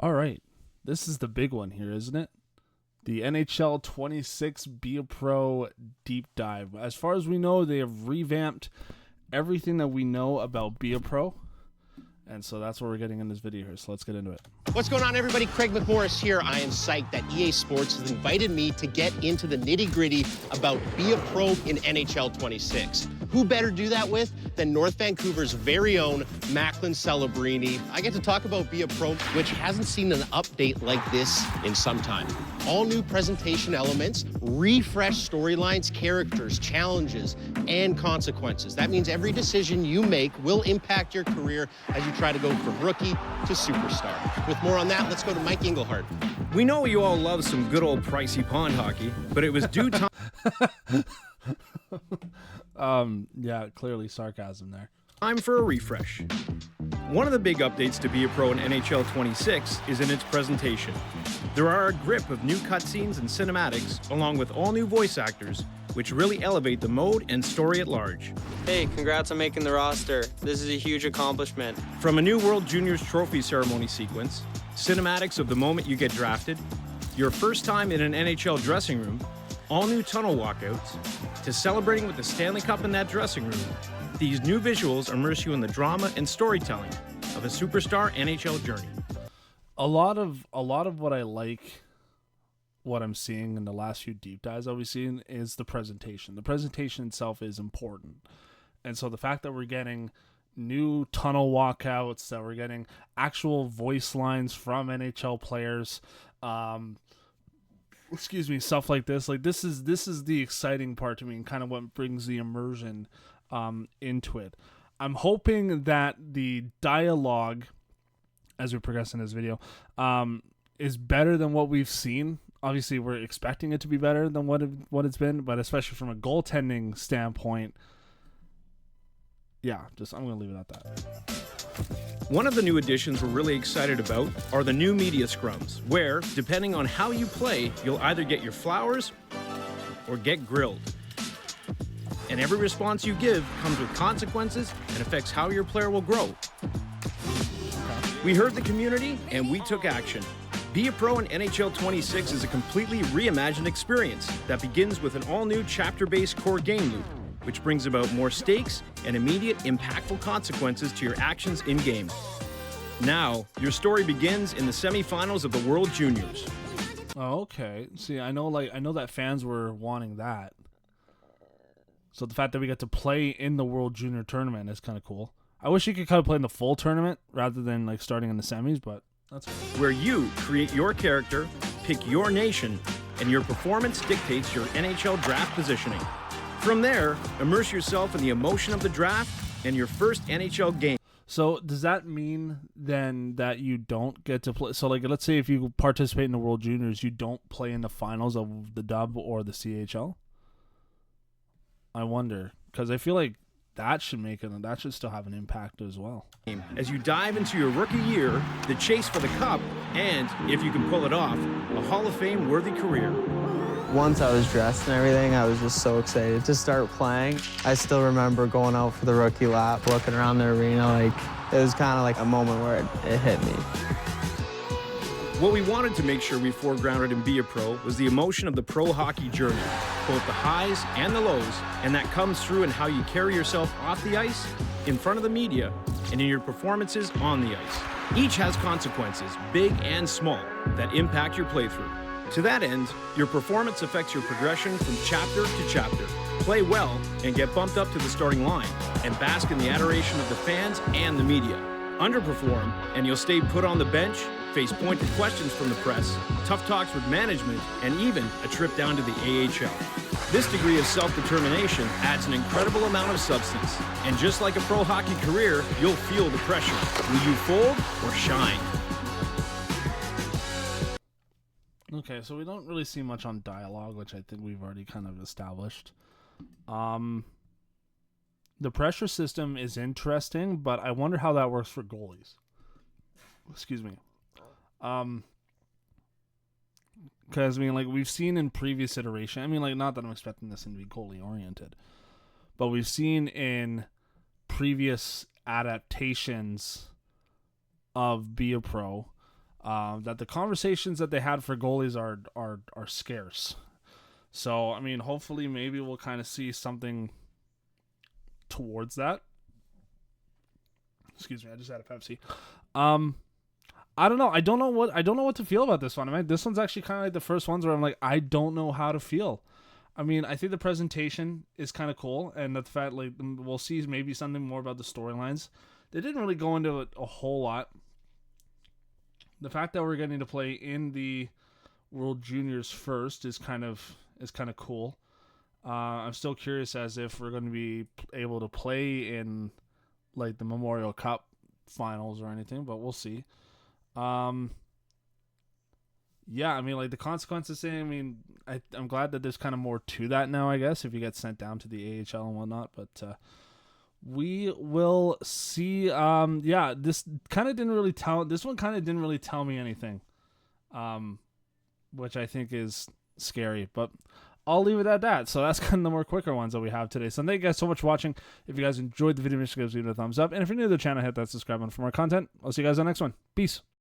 All right. This is the big one here, isn't it? The NHL 26 Be a Pro deep dive. As far as we know, they have revamped everything that we know about Be a Pro. And so that's what we're getting in this video here. So let's get into it. What's going on, everybody? Craig McMorris here. I am psyched that EA Sports has invited me to get into the nitty-gritty about Be a Pro in NHL 26. Who better do that with than North Vancouver's very own Macklin Celebrini? I get to talk about Be a Pro, which hasn't seen an update like this in some time. All new presentation elements, refreshed storylines, characters, challenges, and consequences. That means every decision you make will impact your career as you try to go from rookie to superstar. With more on that, let's go to Mike Engelhardt. We know you all love some good old pricey pond hockey, but it was due time. Yeah, clearly sarcasm there. Time for a refresh. One of the big updates to Be a Pro in NHL 26 is in its presentation. There are a grip of new cutscenes and cinematics, along with all new voice actors, which really elevate the mode and story at large. Hey, congrats on making the roster. This is a huge accomplishment. From a new World Juniors trophy ceremony sequence, cinematics of the moment you get drafted, your first time in an NHL dressing room, all new tunnel walkouts, to celebrating with the Stanley Cup in that dressing room, these new visuals immerse you in the drama and storytelling of a superstar NHL journey. A lot of what I like, what I'm seeing in the last few deep dives that we've seen is the presentation. The presentation itself is important. And so the fact that we're getting new tunnel walkouts, that we're getting actual voice lines from NHL players, stuff like this. Like this is the exciting part to me and kind of what brings the immersion into it. I'm hoping that the dialogue as we progress in this video is better than what we've seen. Obviously, we're expecting it to be better than what it's been, but especially from a goaltending standpoint, I'm going to leave it at that. One of the new additions we're really excited about are the new media scrums, where, depending on how you play, you'll either get your flowers or get grilled. And every response you give comes with consequences and affects how your player will grow. We heard the community and we took action. Be a Pro in NHL 26 is a completely reimagined experience that begins with an all-new chapter-based core game loop, which brings about more stakes and immediate, impactful consequences to your actions in-game. Now, your story begins in the semifinals of the World Juniors. Oh, okay. See, I know that fans were wanting that. So the fact that we get to play in the World Junior tournament is kind of cool. I wish you could kind of play in the full tournament rather than like starting in the semis, but that's cool. Where you create your character, pick your nation, and your performance dictates your NHL draft positioning. From there, immerse yourself in the emotion of the draft and your first NHL game. So does that mean then that you don't get to play? So like, let's say if you participate in the World Juniors, you don't play in the finals of the Dub or the CHL? I wonder, because I feel like that should still have an impact as well. As you dive into your rookie year, the chase for the cup, and, if you can pull it off, a Hall of Fame worthy career. Once I was dressed and everything, I was just so excited to start playing. I still remember going out for the rookie lap, looking around the arena, like it was kind of like a moment where it hit me. What we wanted to make sure we foregrounded in Be a Pro was the emotion of the pro hockey journey, both the highs and the lows, and that comes through in how you carry yourself off the ice, in front of the media, and in your performances on the ice. Each has consequences, big and small, that impact your playthrough. To that end, your performance affects your progression from chapter to chapter. Play well and get bumped up to the starting line, and bask in the adoration of the fans and the media. Underperform, and you'll stay put on the bench, face pointed questions from the press, tough talks with management, and even a trip down to the AHL. This degree of self-determination adds an incredible amount of substance. And just like a pro hockey career, you'll feel the pressure. Will you fold or shine? Okay, so we don't really see much on dialogue, which I think we've already kind of established. The pressure system is interesting, but I wonder how that works for goalies. Excuse me. Because, I mean, like, we've seen in previous iteration, I mean, like, not that I'm expecting this to be goalie-oriented, but we've seen in previous adaptations of Be a Pro, that the conversations that they had for goalies are scarce. So, I mean, hopefully maybe we'll kind of see something towards that. Excuse me, I just had a Pepsi. I don't know. I don't know what to feel about this one. I mean, this one's actually kind of like the first ones where I'm like, I don't know how to feel. I mean, I think the presentation is kind of cool, and the fact, like, we'll see maybe something more about the storylines. They didn't really go into it a whole lot. The fact that we're getting to play in the World Juniors first is kind of cool. I'm still curious as if we're going to be able to play in like the Memorial Cup finals or anything, but we'll see. Yeah, I mean, like the consequences thing, I mean, I'm glad that there's kind of more to that now, I guess, if you get sent down to the AHL and whatnot, but we will see. Yeah, this one kind of didn't really tell me anything, which I think is scary, but I'll leave it at that. So that's kind of the more quicker ones that we have today. So thank you guys so much for watching. If you guys enjoyed the video, make sure to give it a thumbs up. And if you're new to the channel, hit that subscribe button for more content. I'll see you guys on the next one. Peace.